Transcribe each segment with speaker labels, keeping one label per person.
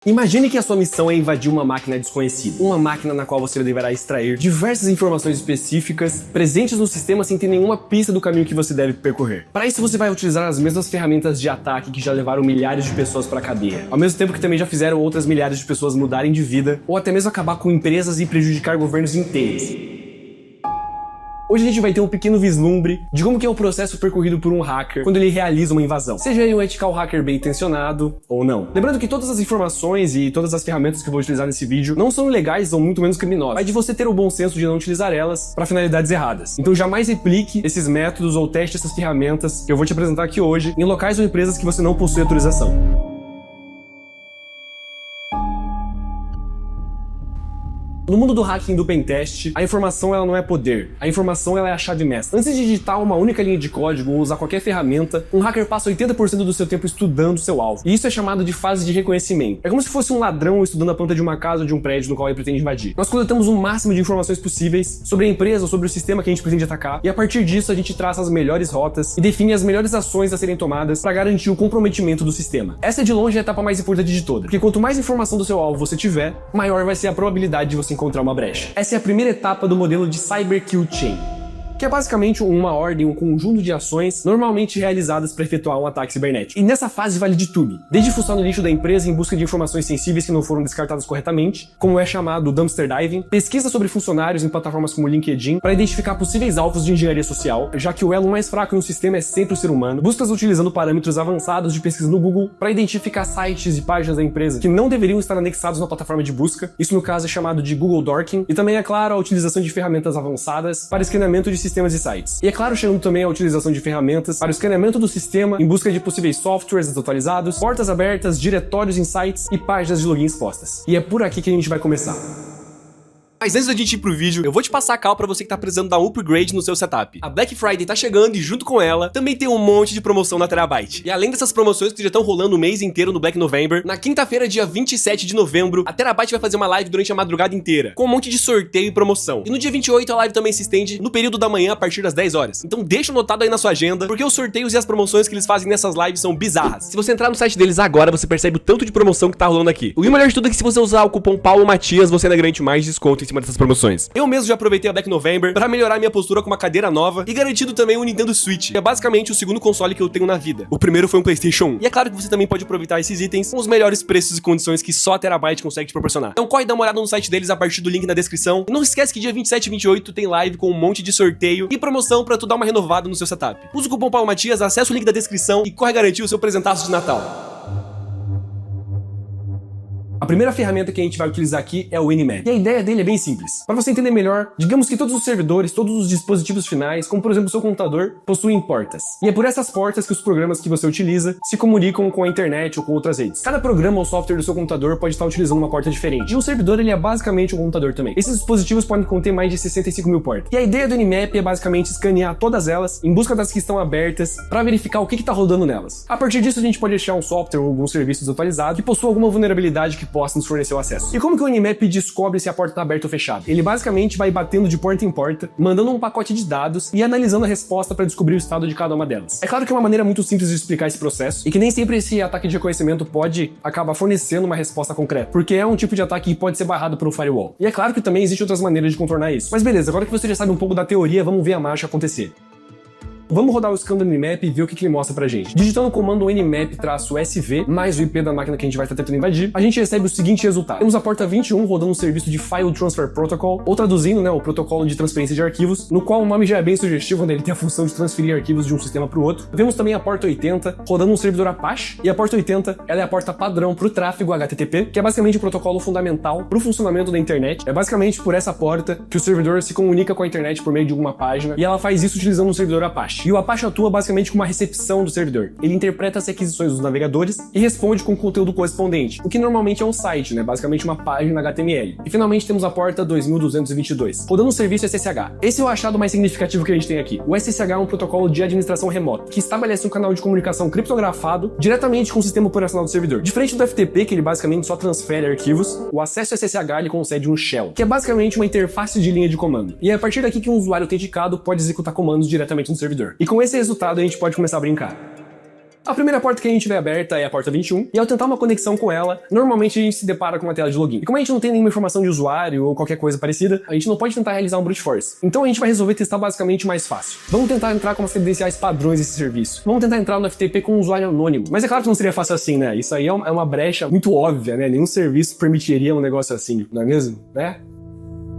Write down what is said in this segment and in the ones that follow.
Speaker 1: Imagine que a sua missão é invadir uma máquina desconhecida, uma máquina na qual você deverá extrair diversas informações específicas presentes no sistema sem ter nenhuma pista do caminho que você deve percorrer. Para isso você vai utilizar as mesmas ferramentas de ataque que já levaram milhares de pessoas para a cadeia, ao mesmo tempo que também já fizeram outras milhares de pessoas mudarem de vida ou até mesmo acabar com empresas e prejudicar governos inteiros. Hoje a gente vai ter um pequeno vislumbre de como que é o processo percorrido por um hacker quando ele realiza uma invasão, seja ele um ethical hacker bem intencionado ou não. Lembrando que todas as informações e todas as ferramentas que eu vou utilizar nesse vídeo não são ilegais ou muito menos criminosas, mas de você ter o bom senso de não utilizar elas para finalidades erradas. Então jamais replique esses métodos ou teste essas ferramentas que eu vou te apresentar aqui hoje em locais ou empresas que você não possui autorização. No mundo do hacking e do pentest, a informação ela não é poder, a informação ela é a chave mestra. Antes de digitar uma única linha de código ou usar qualquer ferramenta, um hacker passa 80% do seu tempo estudando o seu alvo. E isso é chamado de fase de reconhecimento. É como se fosse um ladrão estudando a planta de uma casa ou de um prédio no qual ele pretende invadir. Nós coletamos o máximo de informações possíveis sobre a empresa ou sobre o sistema que a gente pretende atacar, e a partir disso a gente traça as melhores rotas e define as melhores ações a serem tomadas para garantir o comprometimento do sistema. Essa é de longe a etapa mais importante de todas, porque quanto mais informação do seu alvo você tiver, maior vai ser a probabilidade de você encontrar uma brecha. Essa é a primeira etapa do modelo de Cyber Kill Chain, que é basicamente uma ordem, um conjunto de ações normalmente realizadas para efetuar um ataque cibernético. E nessa fase vale de tudo, desde fuçar no lixo da empresa em busca de informações sensíveis que não foram descartadas corretamente, como é chamado dumpster diving, pesquisa sobre funcionários em plataformas como LinkedIn para identificar possíveis alvos de engenharia social, já que o elo mais fraco em um sistema é sempre o ser humano, buscas utilizando parâmetros avançados de pesquisa no Google para identificar sites e páginas da empresa que não deveriam estar anexados na plataforma de busca, isso no caso é chamado de Google Dorking, e também, é claro, a utilização de ferramentas avançadas para escaneamento de sistemas e sites. E é claro, chegando também a utilização de ferramentas para o escaneamento do sistema em busca de possíveis softwares desatualizados, portas abertas, diretórios em sites e páginas de login expostas. E é por aqui que a gente vai começar. Mas antes da gente ir pro vídeo, eu vou te passar a cal pra você que tá precisando dar um upgrade no seu setup. A Black Friday tá chegando e junto com ela, também tem um monte de promoção na Terabyte. E além dessas promoções que já estão rolando o mês inteiro no Black November, na quinta-feira, dia 27 de novembro, a Terabyte vai fazer uma live durante a madrugada inteira, com um monte de sorteio e promoção. E no dia 28 a live também se estende no período da manhã a partir das 10 horas. Então deixa anotado aí na sua agenda, porque os sorteios e as promoções que eles fazem nessas lives são bizarras. Se você entrar no site deles agora, você percebe o tanto de promoção que tá rolando aqui. O melhor de tudo é que se você usar o cupom Paulo Matias, você ainda garante mais desconto em cima dessas promoções. Eu mesmo já aproveitei a Black November pra melhorar minha postura com uma cadeira nova e garantido também o Nintendo Switch, que é basicamente o segundo console que eu tenho na vida. O primeiro foi um PlayStation 1. E é claro que você também pode aproveitar esses itens com os melhores preços e condições que só a Terabyte consegue te proporcionar. Então corre dar uma olhada no site deles a partir do link na descrição. E não esquece que dia 27 e 28 tem live com um monte de sorteio e promoção pra tu dar uma renovada no seu setup. Usa o cupom Paulo Matias, acessa o link da descrição e corre garantir o seu presentaço de Natal. A primeira ferramenta que a gente vai utilizar aqui é o Nmap. E a ideia dele é bem simples. Para você entender melhor, digamos que todos os servidores, todos os dispositivos finais, como por exemplo o seu computador, possuem portas. E é por essas portas que os programas que você utiliza se comunicam com a internet ou com outras redes. Cada programa ou software do seu computador pode estar utilizando uma porta diferente. E um servidor ele é basicamente um computador também. Esses dispositivos podem conter mais de 65 mil portas. E a ideia do Nmap é basicamente escanear todas elas em busca das que estão abertas para verificar o que está rodando nelas. A partir disso a gente pode achar um software ou algum serviço desatualizado que possua alguma vulnerabilidade que possa nos fornecer o acesso. E como que o Nmap descobre se a porta está aberta ou fechada? Ele basicamente vai batendo de porta em porta, mandando um pacote de dados e analisando a resposta para descobrir o estado de cada uma delas. É claro que é uma maneira muito simples de explicar esse processo e que nem sempre esse ataque de reconhecimento pode acabar fornecendo uma resposta concreta, porque é um tipo de ataque que pode ser barrado por um firewall. E é claro que também existem outras maneiras de contornar isso. Mas beleza, agora que você já sabe um pouco da teoria, vamos ver a marcha acontecer. Vamos rodar o scan do Nmap e ver o que ele mostra pra gente. Digitando o comando nmap-sv mais o IP da máquina que a gente vai estar tentando invadir, a gente recebe o seguinte resultado. Temos a porta 21 rodando um serviço de File Transfer Protocol, ou traduzindo, o protocolo de transferência de arquivos, no qual o nome já é bem sugestivo, ele tem a função de transferir arquivos de um sistema para o outro. Vemos também a porta 80 rodando um servidor Apache, e a porta 80 ela é a porta padrão para o tráfego HTTP, que é basicamente o protocolo fundamental para o funcionamento da internet. É basicamente por essa porta que o servidor se comunica com a internet por meio de alguma página, e ela faz isso utilizando um servidor Apache. E o Apache atua basicamente como uma recepção do servidor. Ele interpreta as requisições dos navegadores e responde com o conteúdo correspondente, o que normalmente é um site, basicamente uma página HTML. E finalmente temos a porta 2222, rodando um serviço SSH. Esse é o achado mais significativo que a gente tem aqui. O SSH é um protocolo de administração remota, que estabelece um canal de comunicação criptografado diretamente com o sistema operacional do servidor. Diferente do FTP, que ele basicamente só transfere arquivos, o acesso SSH ele concede um shell, que é basicamente uma interface de linha de comando. E é a partir daqui que um usuário autenticado pode executar comandos diretamente no servidor. E com esse resultado a gente pode começar a brincar. A primeira porta que a gente vê aberta é a porta 21, e ao tentar uma conexão com ela, normalmente a gente se depara com uma tela de login. E como a gente não tem nenhuma informação de usuário ou qualquer coisa parecida, a gente não pode tentar realizar um brute force. Então a gente vai resolver testar basicamente o mais fácil. Vamos tentar entrar com as credenciais padrões desse serviço. Vamos tentar entrar no FTP com um usuário anônimo. Mas é claro que não seria fácil assim, né? Isso aí é uma brecha muito óbvia, né? Nenhum serviço permitiria um negócio assim, não é mesmo? Né?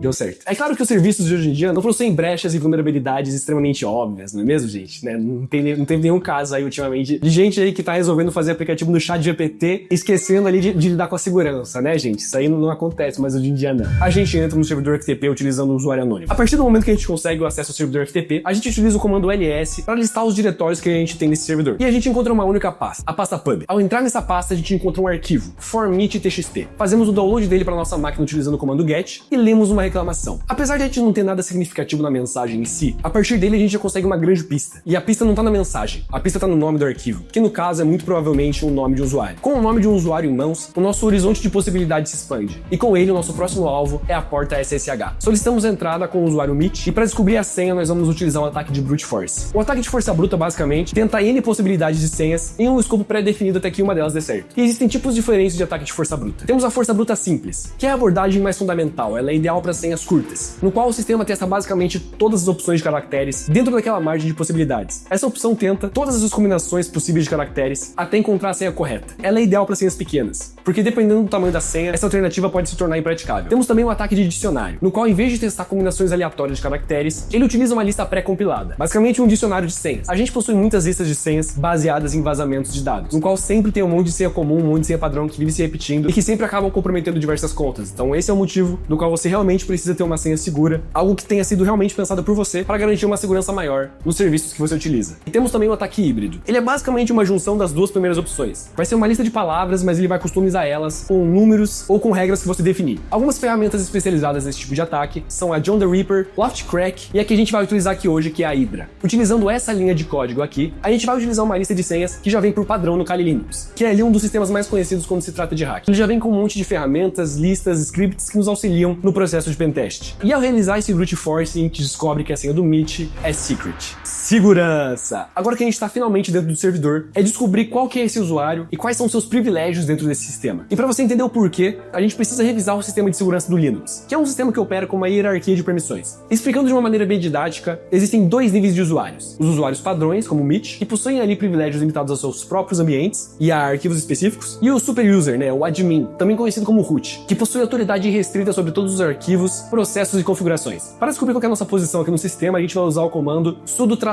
Speaker 1: Deu certo. É claro que os serviços de hoje em dia não foram sem brechas e vulnerabilidades extremamente óbvias, não é mesmo, gente? Né? Não teve nenhum caso aí ultimamente de gente aí que tá resolvendo fazer aplicativo no ChatGPT esquecendo ali de lidar com a segurança, né, gente? Isso aí não acontece, mas hoje em dia não. A gente entra no servidor FTP utilizando o usuário anônimo. A partir do momento que a gente consegue o acesso ao servidor FTP, a gente utiliza o comando ls para listar os diretórios que a gente tem nesse servidor. E a gente encontra uma única pasta, a pasta pub. Ao entrar nessa pasta, a gente encontra um arquivo, formit.txt. Fazemos o download dele para nossa máquina utilizando o comando get e lemos uma reclamação. Apesar de a gente não ter nada significativo na mensagem em si, a partir dele a gente já consegue uma grande pista. E a pista não tá na mensagem, a pista tá no nome do arquivo, que no caso é muito provavelmente um nome de usuário. Com o nome de um usuário em mãos, o nosso horizonte de possibilidades se expande. E com ele, o nosso próximo alvo é a porta SSH. Solicitamos a entrada com o usuário MIT e para descobrir a senha nós vamos utilizar um ataque de brute force. O ataque de força bruta basicamente tenta N possibilidades de senhas em um escopo pré-definido até que uma delas dê certo. E existem tipos diferentes de ataque de força bruta. Temos a força bruta simples, que é a abordagem mais fundamental, ela é ideal para senhas curtas, no qual o sistema testa basicamente todas as opções de caracteres dentro daquela margem de possibilidades. Essa opção tenta todas as combinações possíveis de caracteres até encontrar a senha correta. Ela é ideal para senhas pequenas, porque dependendo do tamanho da senha, essa alternativa pode se tornar impraticável. Temos também o ataque de dicionário, no qual em vez de testar combinações aleatórias de caracteres, ele utiliza uma lista pré-compilada, basicamente um dicionário de senhas. A gente possui muitas listas de senhas baseadas em vazamentos de dados, no qual sempre tem um monte de senha comum, um monte de senha padrão que vive se repetindo e que sempre acabam comprometendo diversas contas. Então esse é o motivo do qual você realmente precisa ter uma senha segura, algo que tenha sido realmente pensado por você para garantir uma segurança maior nos serviços que você utiliza. E temos também o ataque híbrido. Ele é basicamente uma junção das duas primeiras opções. Vai ser uma lista de palavras, mas ele vai customizar elas com números ou com regras que você definir. Algumas ferramentas especializadas nesse tipo de ataque são a John the Ripper, Loftcrack e a que a gente vai utilizar aqui hoje, que é a Hydra. Utilizando essa linha de código aqui, a gente vai utilizar uma lista de senhas que já vem por padrão no Kali Linux, que é ali um dos sistemas mais conhecidos quando se trata de hack. Ele já vem com um monte de ferramentas, listas, scripts que nos auxiliam no processo de pentest. E ao realizar esse brute force, a gente descobre que a senha do MIT é secret. Segurança! Agora que a gente está finalmente dentro do servidor, é descobrir qual que é esse usuário e quais são seus privilégios dentro desse sistema. E para você entender o porquê, a gente precisa revisar o sistema de segurança do Linux, que é um sistema que opera com uma hierarquia de permissões. Explicando de uma maneira bem didática, existem dois níveis de usuários. Os usuários padrões, como o MIT, que possuem ali privilégios limitados aos seus próprios ambientes e a arquivos específicos, e o super user, o admin, também conhecido como root, que possui autoridade restrita sobre todos os arquivos, processos e configurações. Para descobrir qual é a nossa posição aqui no sistema, a gente vai usar o comando sudo-l.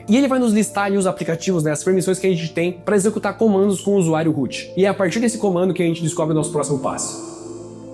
Speaker 1: E ele vai nos listar ali os aplicativos, as permissões que a gente tem para executar comandos com o usuário root. E é a partir desse comando que a gente descobre o nosso próximo passo.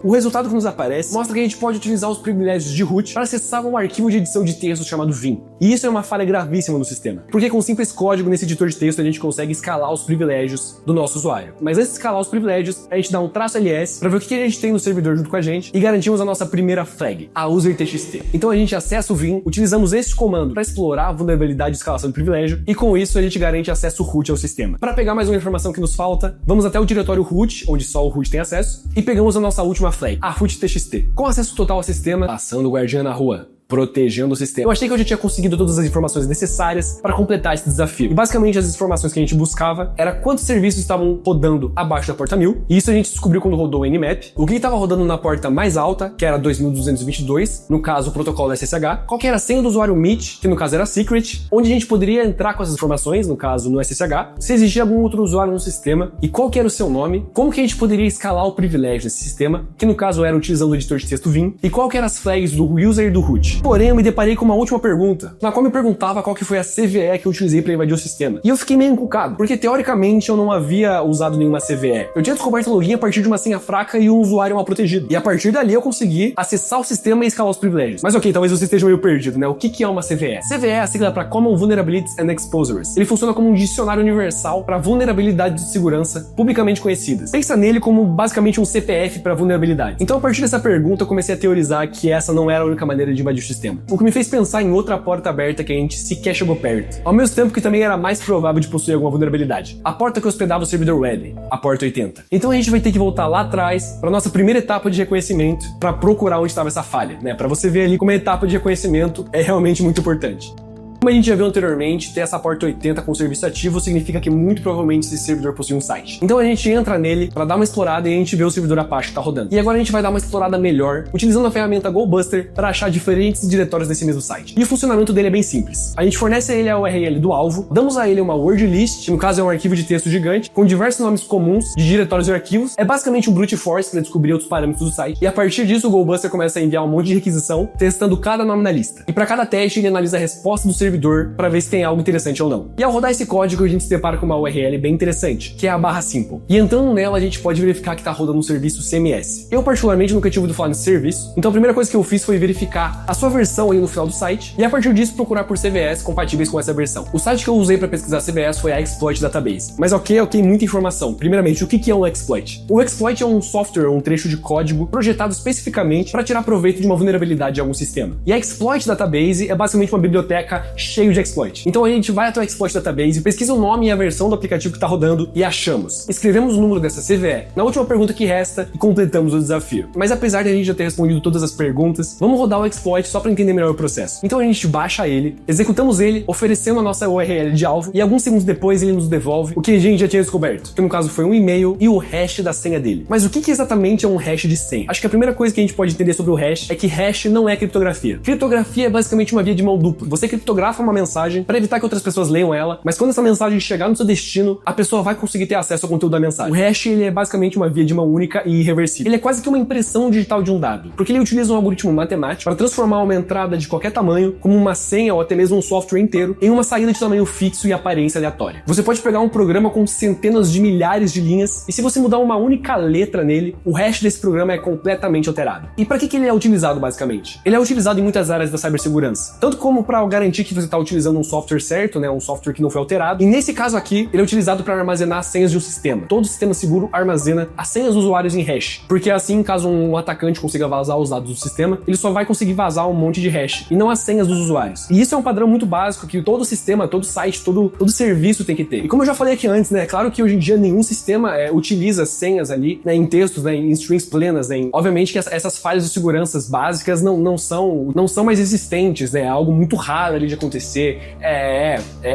Speaker 1: O resultado que nos aparece mostra que a gente pode utilizar os privilégios de root para acessar um arquivo de edição de texto chamado vim. E isso é uma falha gravíssima no sistema, porque com simples código nesse editor de texto a gente consegue escalar os privilégios do nosso usuário. Mas antes de escalar os privilégios, a gente dá um --ls para ver o que a gente tem no servidor junto com a gente e garantimos a nossa primeira flag, a user.txt. Então a gente acessa o vim, utilizamos este comando para explorar a vulnerabilidade de escalação de privilégio e com isso a gente garante acesso root ao sistema. Para pegar mais uma informação que nos falta, vamos até o diretório root, onde só o root tem acesso, e pegamos a nossa última flag, a root.txt. Com acesso total ao sistema, passando o guardiã na rua, protegendo o sistema. Eu achei que eu já tinha conseguido todas as informações necessárias para completar esse desafio. E basicamente as informações que a gente buscava era quantos serviços estavam rodando abaixo da porta 1000, e isso a gente descobriu quando rodou o Nmap, o que estava rodando na porta mais alta, que era 2222, no caso o protocolo SSH, qual que era a senha do usuário MIT, que no caso era secret, onde a gente poderia entrar com essas informações, no caso no SSH, se existia algum outro usuário no sistema, e qual que era o seu nome, como que a gente poderia escalar o privilégio desse sistema, que no caso era utilizando o editor de texto vim, e qual que eram as flags do user e do root. Porém, eu me deparei com uma última pergunta, na qual me perguntava qual que foi a CVE que eu utilizei para invadir o sistema. E eu fiquei meio encucado, porque teoricamente eu não havia usado nenhuma CVE. Eu tinha descoberto o login a partir de uma senha fraca e um usuário mal protegido. E a partir dali eu consegui acessar o sistema e escalar os privilégios. Mas ok, talvez você esteja meio perdido, O que é uma CVE? CVE é a sigla para Common Vulnerabilities and Exposures. Ele funciona como um dicionário universal para vulnerabilidades de segurança publicamente conhecidas. Pensa nele como basicamente um CPF para vulnerabilidade. Então a partir dessa pergunta eu comecei a teorizar que essa não era a única maneira de invadir o sistema. O que me fez pensar em outra porta aberta que a gente sequer chegou perto, ao mesmo tempo que também era mais provável de possuir alguma vulnerabilidade. A porta que hospedava o servidor web, a porta 80. Então a gente vai ter que voltar lá atrás para nossa primeira etapa de reconhecimento para procurar onde estava essa falha, Para você ver ali como a etapa de reconhecimento é realmente muito importante. Como a gente já viu anteriormente, ter essa porta 80 com o serviço ativo significa que muito provavelmente esse servidor possui um site. Então a gente entra nele para dar uma explorada e a gente vê o servidor Apache que tá rodando. E agora a gente vai dar uma explorada melhor, utilizando a ferramenta GoBuster para achar diferentes diretórios desse mesmo site. E o funcionamento dele é bem simples. A gente fornece a ele a URL do alvo, damos a ele uma word list, no caso é um arquivo de texto gigante, com diversos nomes comuns de diretórios e arquivos. É basicamente um brute force para descobrir outros parâmetros do site. E a partir disso o GoBuster começa a enviar um monte de requisição, testando cada nome na lista. E para cada teste ele analisa a resposta do servidor para ver se tem algo interessante ou não. E ao rodar esse código a gente se depara com uma URL bem interessante, que é a /simple. E entrando nela a gente pode verificar que tá rodando um serviço CMS. Eu particularmente nunca tinha ouvido falar nesse serviço, então a primeira coisa que eu fiz foi verificar a sua versão ali no final do site e a partir disso procurar por CVS compatíveis com essa versão. O site que eu usei para pesquisar CVS foi a Exploit Database. Mas ok, muita informação. Primeiramente, o que é um exploit? O exploit é um software, um trecho de código projetado especificamente para tirar proveito de uma vulnerabilidade de algum sistema. E a Exploit Database é basicamente uma biblioteca cheia de exploit. Então a gente vai até o Exploit Database, pesquisa o nome e a versão do aplicativo que está rodando e achamos. Escrevemos o número dessa CVE na última pergunta que resta e completamos o desafio. Mas apesar de a gente já ter respondido todas as perguntas, vamos rodar o exploit só para entender melhor o processo. Então a gente baixa ele, executamos ele, oferecendo a nossa URL de alvo e alguns segundos depois ele nos devolve o que a gente já tinha descoberto, que no caso foi um e-mail e o hash da senha dele. Mas o que exatamente é um hash de senha? Acho que a primeira coisa que a gente pode entender sobre o hash é que hash não é criptografia. Criptografia é basicamente uma via de mão dupla. Você criptografa uma mensagem para evitar que outras pessoas leiam ela, mas quando essa mensagem chegar no seu destino, a pessoa vai conseguir ter acesso ao conteúdo da mensagem. O hash ele é basicamente uma via de mão única e irreversível. Ele é quase que uma impressão digital de um dado, porque ele utiliza um algoritmo matemático para transformar uma entrada de qualquer tamanho, como uma senha ou até mesmo um software inteiro, em uma saída de tamanho fixo e aparência aleatória. Você pode pegar um programa com centenas de milhares de linhas e se você mudar uma única letra nele, o hash desse programa é completamente alterado. E para que ele é utilizado basicamente? Ele é utilizado em muitas áreas da cibersegurança, tanto como para garantir que você está utilizando um software certo, né, um software que não foi alterado, e nesse caso aqui, ele é utilizado para armazenar as senhas de um sistema. Todo sistema seguro armazena as senhas dos usuários em hash, porque assim, caso um atacante consiga vazar os dados do sistema, ele só vai conseguir vazar um monte de hash, e não as senhas dos usuários. E isso é um padrão muito básico que todo sistema, todo site, todo serviço tem que ter. E como eu já falei aqui antes, né, claro que hoje em dia nenhum sistema utiliza senhas ali, né, em textos, né, em strings plenas, né, obviamente que essas falhas de segurança básicas não são mais existentes, né, é algo muito raro ali de acontecer.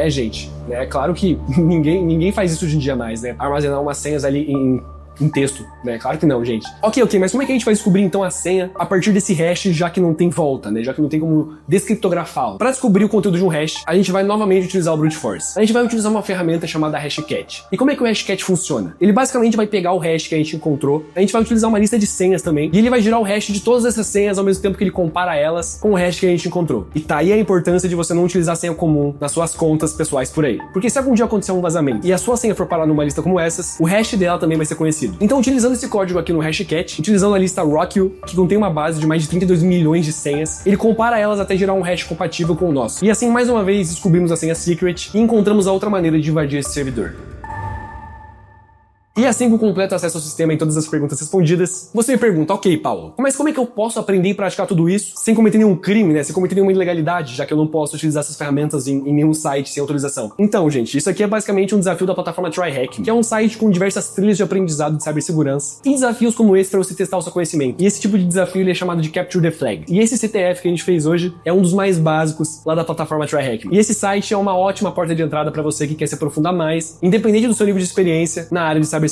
Speaker 1: Gente, né, claro que ninguém faz isso hoje em dia mais, né, armazenar umas senhas ali em texto, né? Claro que não, gente. Ok, mas como é que a gente vai descobrir então a senha a partir desse hash, já que não tem volta, né? Já que não tem como descriptografá-lo? Para descobrir o conteúdo de um hash, a gente vai novamente utilizar o brute force. A gente vai utilizar uma ferramenta chamada Hashcat. E como é que o Hashcat funciona? Ele basicamente vai pegar o hash que a gente encontrou, a gente vai utilizar uma lista de senhas também, e ele vai gerar o hash de todas essas senhas ao mesmo tempo que ele compara elas com o hash que a gente encontrou. E tá aí a importância de você não utilizar senha comum nas suas contas pessoais por aí. Porque se algum dia acontecer um vazamento e a sua senha for parar numa lista como essas, o hash dela também vai ser conhecido. Então, utilizando esse código aqui no Hashcat, utilizando a lista Rockyou, que contém uma base de mais de 32 milhões de senhas, ele compara elas até gerar um hash compatível com o nosso. E assim, mais uma vez, descobrimos a senha secret e encontramos a outra maneira de invadir esse servidor. E assim, com completo acesso ao sistema e todas as perguntas respondidas, você me pergunta, ok, Paulo, mas como é que eu posso aprender e praticar tudo isso sem cometer nenhum crime, né? Sem cometer nenhuma ilegalidade, já que eu não posso utilizar essas ferramentas em nenhum site sem autorização? Então, gente, isso aqui é basicamente um desafio da plataforma TryHack, que é um site com diversas trilhas de aprendizado de cibersegurança e desafios como esse para você testar o seu conhecimento. E esse tipo de desafio ele é chamado de Capture the Flag. E esse CTF que a gente fez hoje é um dos mais básicos lá da plataforma TryHack. E esse site é uma ótima porta de entrada para você que quer se aprofundar mais, independente do seu nível de experiência na área de cibersegurança.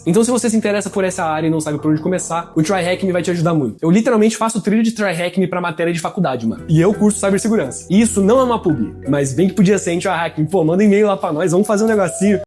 Speaker 1: Então, se você se interessa por essa área e não sabe por onde começar, o TryHack vai te ajudar muito. Eu literalmente faço trilha de TryHack pra matéria de faculdade, mano. E eu curso cibersegurança. E isso não é uma publi, mas bem que podia ser, hein, TryHack? Pô, manda e-mail lá pra nós, vamos fazer um negocinho.